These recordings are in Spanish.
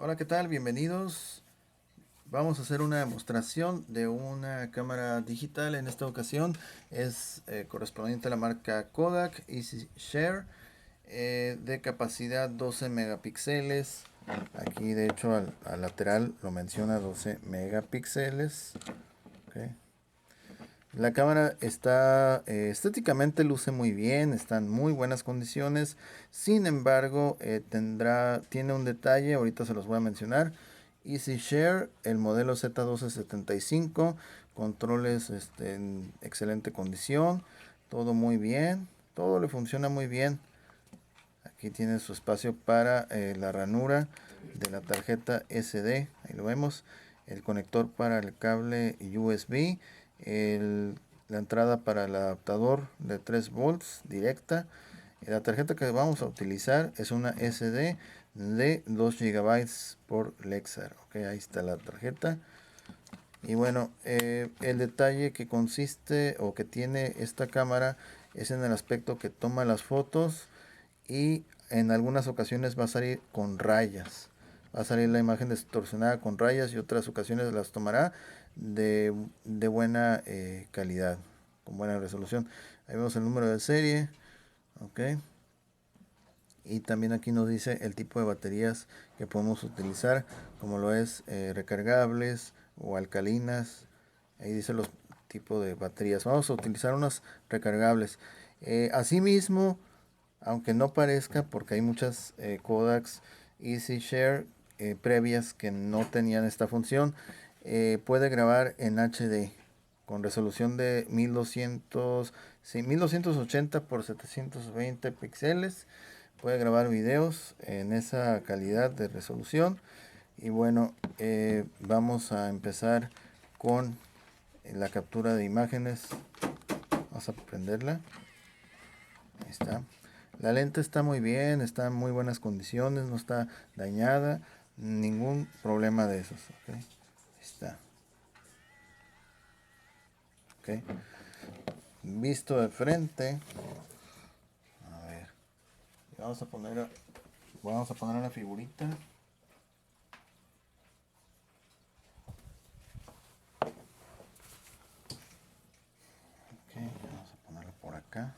Hola, ¿qué tal? Bienvenidos. Vamos a hacer una demostración de una cámara digital. En esta ocasión es correspondiente a la marca Kodak Easy Share, de capacidad 12 megapíxeles. Aquí de hecho al lateral lo menciona 12 megapíxeles. Ok. La cámara está estéticamente luce muy bien, está en muy buenas condiciones. Sin embargo, tiene un detalle, ahorita se los voy a mencionar. Easy Share, el modelo Z1275, controles en excelente condición, todo muy bien, todo le funciona muy bien. Aquí tiene su espacio para la ranura de la tarjeta SD, ahí lo vemos, el conector para el cable USB, la entrada para el adaptador de 3 volts directa. La tarjeta que vamos a utilizar es una SD de 2 gigabytes por Lexar. Ok, ahí está la tarjeta. Y bueno, el detalle que consiste o que tiene esta cámara es en el aspecto que toma las fotos y en algunas ocasiones va a salir con rayas. Va a salir la imagen distorsionada con rayas y otras ocasiones las tomará de buena calidad, con buena resolución. Ahí vemos el número de serie, ok. Y también aquí nos dice el tipo de baterías que podemos utilizar, como lo es recargables o alcalinas. Ahí dice los tipos de baterías. Vamos a utilizar unas recargables. Asimismo, aunque no parezca, porque hay muchas Kodaks Easy Share previas que no tenían esta función, puede grabar en HD con resolución de 1200, sí, 1280 por 720 píxeles. Puede grabar videos en esa calidad de resolución. Y bueno, vamos a empezar con la captura de imágenes. Vamos a prenderla. Ahí está. La lente está muy bien, está en muy buenas condiciones, no está dañada, ningún problema de esos. ¿Okay? Ahí está. ¿Okay? Visto de frente. A ver. Vamos a poner una figurita. Okay, vamos a ponerlo por acá.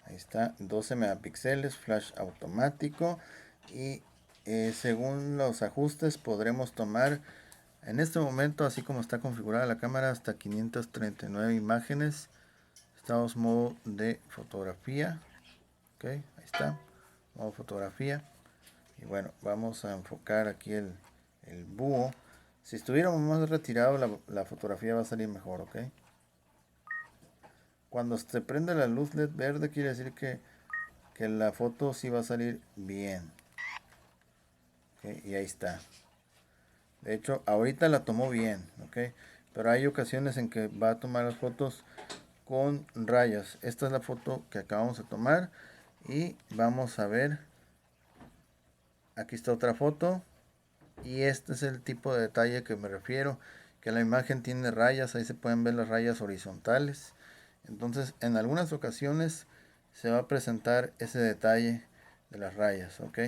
Ahí está, 12 megapíxeles, flash automático. Y según los ajustes podremos tomar en este momento, así como está configurada la cámara, hasta 539 imágenes. Estamos en modo de fotografía. Ok, ahí está, modo fotografía. Y bueno, vamos a enfocar aquí el búho. Si estuviéramos más retirado, la fotografía va a salir mejor, ok. Cuando se prende la luz LED verde, quiere decir que la foto sí va a salir bien. Ok, y ahí está. De hecho, ahorita la tomó bien, ok. Pero hay ocasiones en que va a tomar las fotos con rayas. Esta es la foto que acabamos de tomar. Y vamos a ver. Aquí está otra foto. Y este es el tipo de detalle que me refiero. Que la imagen tiene rayas. Ahí se pueden ver las rayas horizontales. Entonces, en algunas ocasiones se va a presentar ese detalle de las rayas, ok.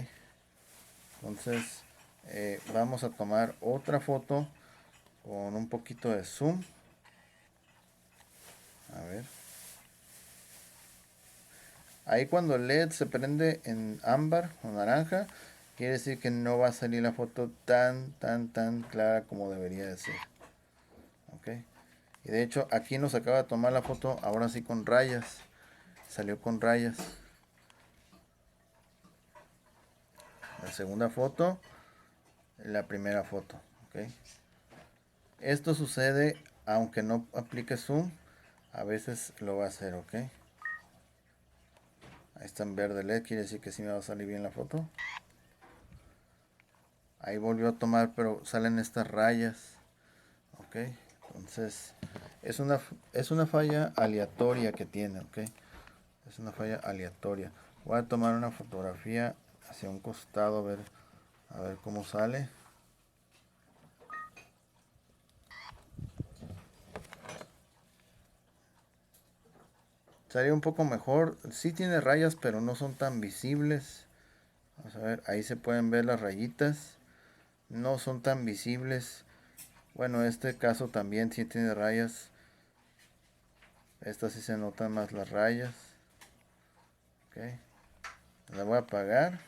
Entonces, vamos a tomar otra foto con un poquito de zoom. A ver. Ahí cuando el LED se prende en ámbar o naranja, quiere decir que no va a salir la foto tan clara como debería de ser. Ok. Y de hecho aquí nos acaba de tomar la foto ahora sí con rayas. Salió con rayas. La segunda foto, la primera foto. Ok. Esto sucede aunque no aplique zoom. A veces lo va a hacer, ok. Ahí está en verde LED, quiere decir que sí me va a salir bien la foto. Ahí volvió a tomar, pero salen estas rayas. Ok, entonces es una falla aleatoria que tiene, ok. Es una falla aleatoria. Voy a tomar una fotografía hacia un costado a ver cómo sale. Salió un poco mejor. Sí tiene rayas, pero no son tan visibles. Vamos a ver, ahí se pueden ver las rayitas. No son tan visibles. Bueno, este caso también sí tiene rayas. Esta sí se notan más las rayas. Ok. La voy a apagar.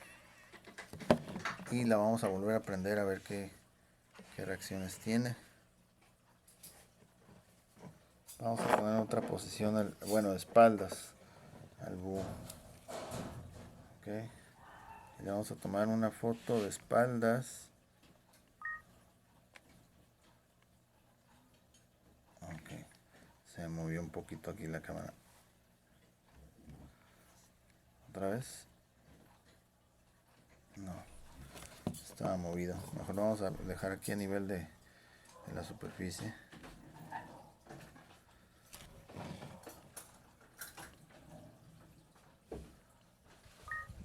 Y la vamos a volver a prender a ver qué reacciones tiene. Vamos a poner en otra posición, bueno, de espaldas al búho. Ok. Y le vamos a tomar una foto de espaldas. Ok. Se movió un poquito aquí la cámara. ¿Otra vez? No. Estaba movido. Mejor lo vamos a dejar aquí a nivel de la superficie.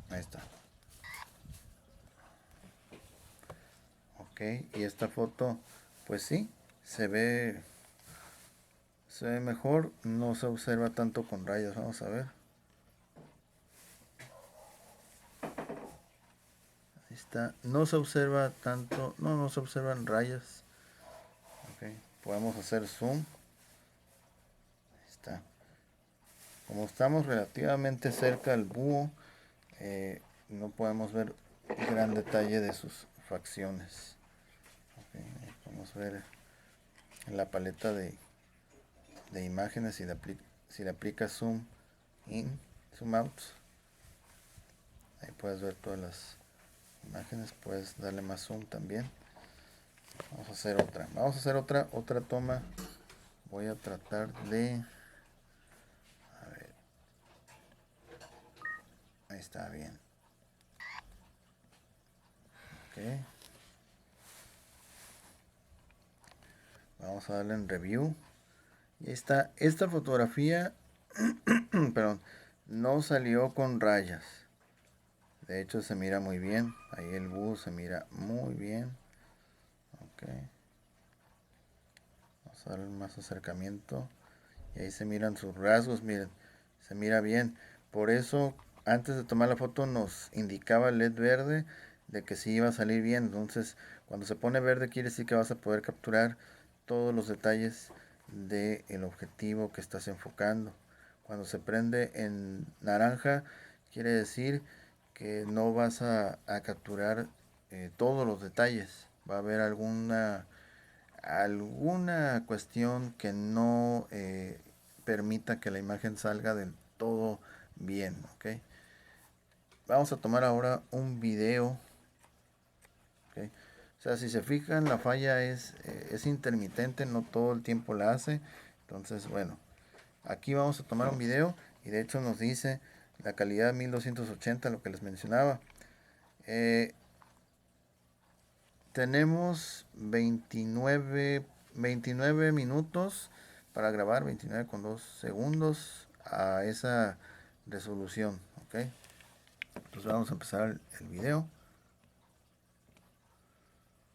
Ahí está. Ok. Y esta foto, pues sí, se ve mejor. No se observa tanto con rayas. Vamos a ver. Ahí está. No se observa tanto. No se observan rayas. Ok. Podemos hacer zoom. Ahí está. Como estamos relativamente cerca al búho, no podemos ver gran detalle de sus facciones. Okay, podemos ver en la paleta de imágenes si le aplicas zoom in, zoom out. Ahí puedes ver todas las imágenes, puedes darle más zoom también. Vamos a hacer otra toma. Voy a tratar de, a ver, ahí está bien. Okay. Vamos a darle en review. Y esta fotografía, perdón, no salió con rayas. De hecho se mira muy bien. Ahí el búho se mira muy bien. Ok. Vamos a darle más acercamiento. Y ahí se miran sus rasgos, miren. Se mira bien. Por eso, antes de tomar la foto nos indicaba el LED verde de que sí iba a salir bien. Entonces, cuando se pone verde quiere decir que vas a poder capturar todos los detalles del objetivo que estás enfocando. Cuando se prende en naranja quiere decir que no vas a capturar todos los detalles. Va a haber alguna cuestión que no permita que la imagen salga del todo bien. ¿Ok? Vamos a tomar ahora un video. ¿Ok? O sea, si se fijan, la falla es intermitente, no todo el tiempo la hace. Entonces, bueno, aquí vamos a tomar un video y de hecho nos dice la calidad 1280, lo que les mencionaba. Tenemos 29 minutos para grabar, 29,2 segundos a esa resolución. Ok, entonces vamos a empezar el video.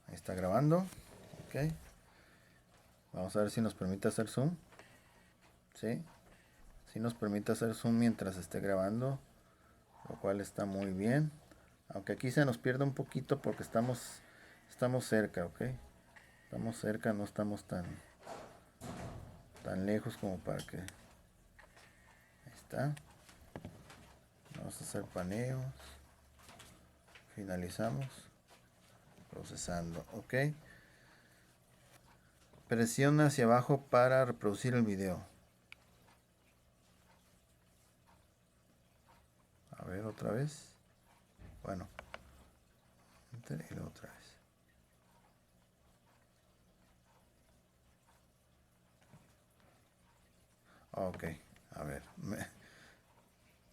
Ahí está grabando. Ok, vamos a ver si nos permite hacer zoom. Sí, si nos permite hacer zoom mientras esté grabando, lo cual está muy bien. Aunque aquí se nos pierde un poquito porque estamos cerca. Ok, estamos cerca, no estamos tan lejos como para que... Ahí está. Vamos a hacer paneos. Finalizamos. Procesando. Ok. Presiona hacia abajo para reproducir el video. A ver, otra vez. Bueno. Y luego otra vez. Ok. A ver.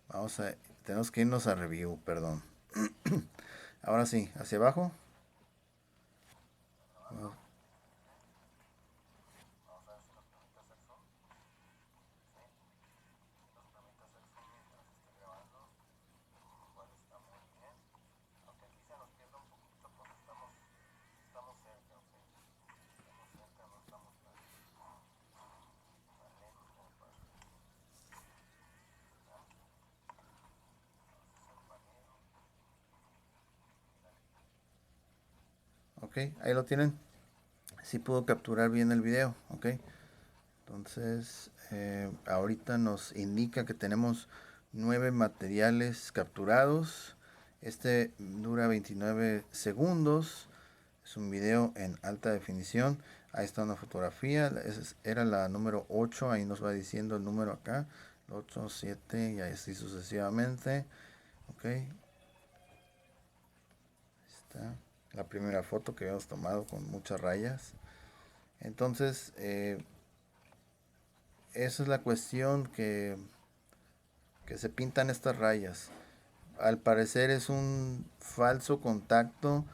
Vamos a... Tenemos que irnos a review, perdón. Ahora sí, hacia abajo. ok, ahí lo tienen. Sí pudo capturar bien el video, ok. Entonces ahorita nos indica que tenemos 9 materiales capturados. Este dura 29 segundos. Es un video en alta definición. Ahí está una fotografía. Esa era la número 8. Ahí nos va diciendo el número acá. 8, 7 y así sucesivamente. Ok. Ahí está la primera foto que habíamos tomado con muchas rayas. Entonces, esa es la cuestión que se pintan estas rayas. Al parecer es un falso contacto.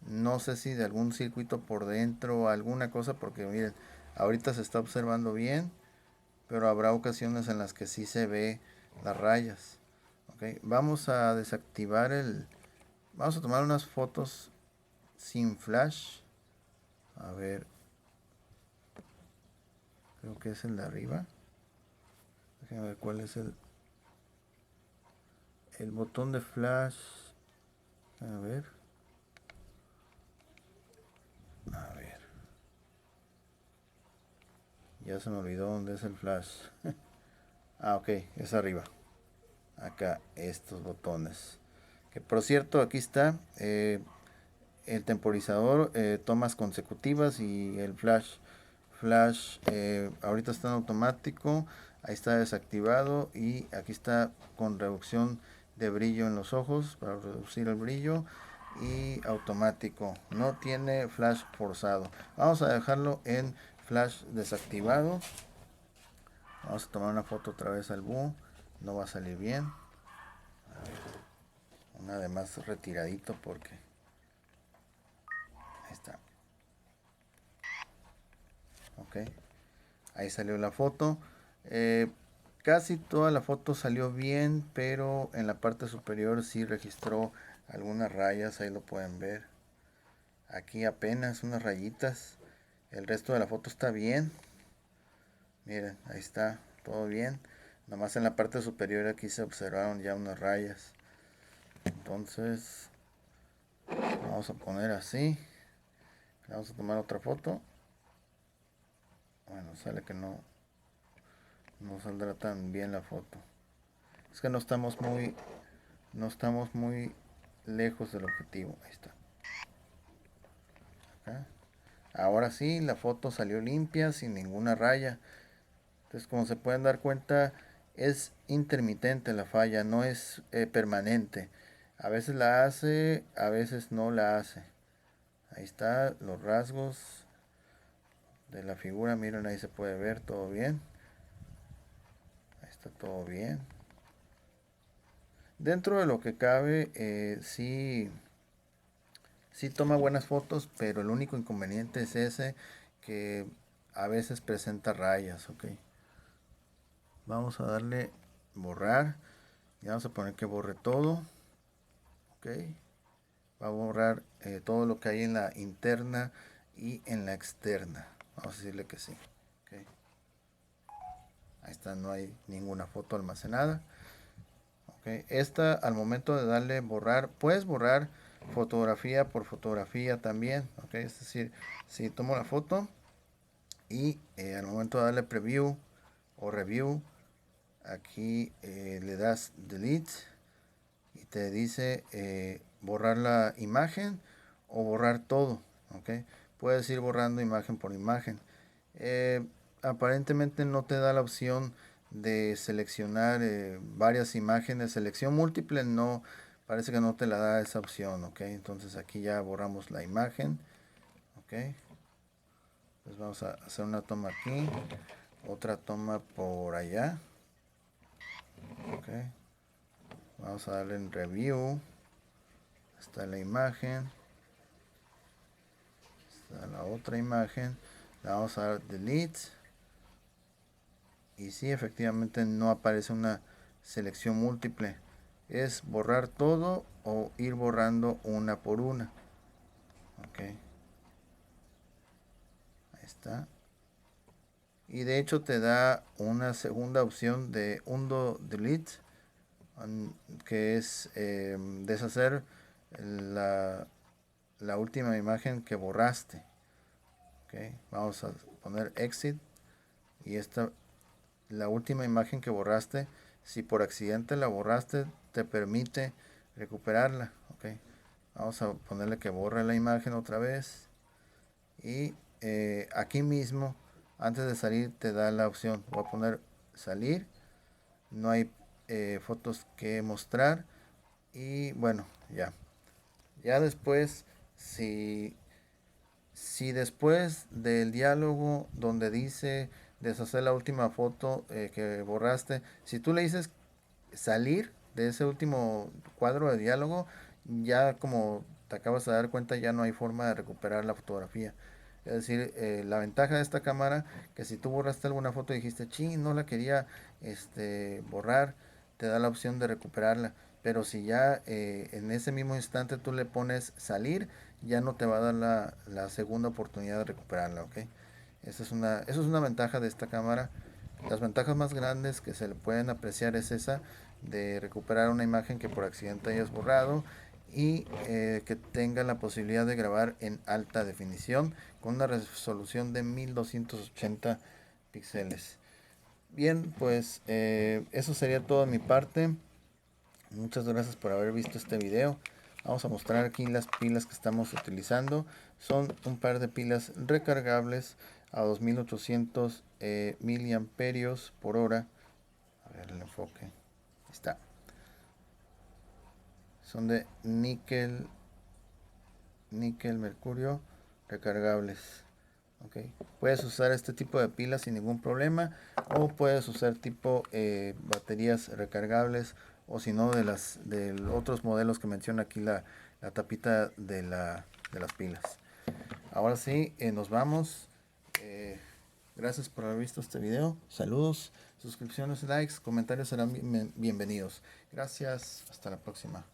No sé si de algún circuito por dentro o alguna cosa, porque miren, ahorita se está observando bien, pero habrá ocasiones en las que sí se ve las rayas. Okay, vamos a desactivar vamos a tomar unas fotos sin flash. A ver, creo que es el de arriba. Déjenme ver cuál es el botón de flash. A ver. A ver. Ya se me olvidó dónde es el flash. Ah, ok, es arriba. Acá, estos botones. Que por cierto, aquí está el temporizador, tomas consecutivas y el flash. Flash ahorita está en automático. Ahí está desactivado y aquí está con reducción de brillo en los ojos para reducir el brillo y automático. No tiene flash forzado. Vamos a dejarlo en flash desactivado. Vamos a tomar una foto otra vez al búho. No va a salir bien. Una de más retiradito porque ahí está. Ok. Ahí salió la foto. Casi toda la foto salió bien, pero en la parte superior sí registró algunas rayas. Ahí lo pueden ver. Aquí apenas unas rayitas. El resto de la foto está bien. Miren, ahí está. Todo bien. Nomás en la parte superior aquí se observaron ya unas rayas. Entonces vamos a poner así. Vamos a tomar otra foto. Bueno, sale que no saldrá tan bien la foto. Es que no estamos muy lejos del objetivo. Ahí está. Acá. Ahora sí, la foto salió limpia, sin ninguna raya. Entonces, como se pueden dar cuenta, es intermitente la falla, no es permanente. A veces la hace, a veces no la hace. Ahí está los rasgos de la figura. Miren, ahí se puede ver todo bien. Ahí está todo bien. Dentro de lo que cabe, sí toma buenas fotos, pero el único inconveniente es ese, que a veces presenta rayas, ok. Vamos a darle borrar y vamos a poner que borre todo, ok. Va a borrar todo lo que hay en la interna y en la externa. Vamos a decirle que sí, okay. Ahí está, no hay ninguna foto almacenada. Okay. Esta, al momento de darle borrar, puedes borrar fotografía por fotografía también, okay. Es decir, si tomo la foto y al momento de darle preview o review, aquí le das delete y te dice borrar la imagen o borrar todo, okay. Puedes ir borrando imagen por imagen. Aparentemente no te da la opción de seleccionar varias imágenes. Selección múltiple no, parece que no te la da esa opción, ok. Entonces aquí ya borramos la imagen, ok. Pues vamos a hacer una toma aquí, otra toma por allá, ok. Vamos a darle en review. Está la imagen, está la otra imagen, le vamos a dar delete. Y sí, efectivamente no aparece una selección múltiple. Es borrar todo o ir borrando una por una. Ok. Ahí está. Y de hecho te da una segunda opción de undo delete, que es deshacer la, la última imagen que borraste. Okay. Vamos a poner exit y esta, la última imagen que borraste, si por accidente la borraste, te permite recuperarla. Okay. Vamos a ponerle que borre la imagen otra vez y aquí mismo antes de salir te da la opción. Voy a poner salir, no hay fotos que mostrar y bueno, ya después, si después del diálogo donde dice deshacer la última foto que borraste, si tú le dices salir de ese último cuadro de diálogo, ya como te acabas de dar cuenta, ya no hay forma de recuperar la fotografía. Es decir, la ventaja de esta cámara, que si tú borraste alguna foto y dijiste, ching, no la quería borrar, te da la opción de recuperarla. Pero si ya en ese mismo instante tú le pones salir, ya no te va a dar la segunda oportunidad de recuperarla, ¿ok? Eso es una ventaja de esta cámara. Las ventajas más grandes que se le pueden apreciar es esa de recuperar una imagen que por accidente hayas borrado y que tenga la posibilidad de grabar en alta definición con una resolución de 1280 píxeles. Bien, pues eso sería todo de mi parte. Muchas gracias por haber visto este video. Vamos a mostrar aquí las pilas que estamos utilizando. Son un par de pilas recargables a 2800 miliamperios por hora. A ver el enfoque. Ahí está. Son de níquel mercurio recargables. Okay. Puedes usar este tipo de pilas sin ningún problema o puedes usar tipo baterías recargables o si no de otros modelos que menciona aquí la tapita de las pilas. Ahora sí, nos vamos. Gracias por haber visto este video. Saludos, suscripciones, likes, comentarios serán bienvenidos. Gracias, hasta la próxima.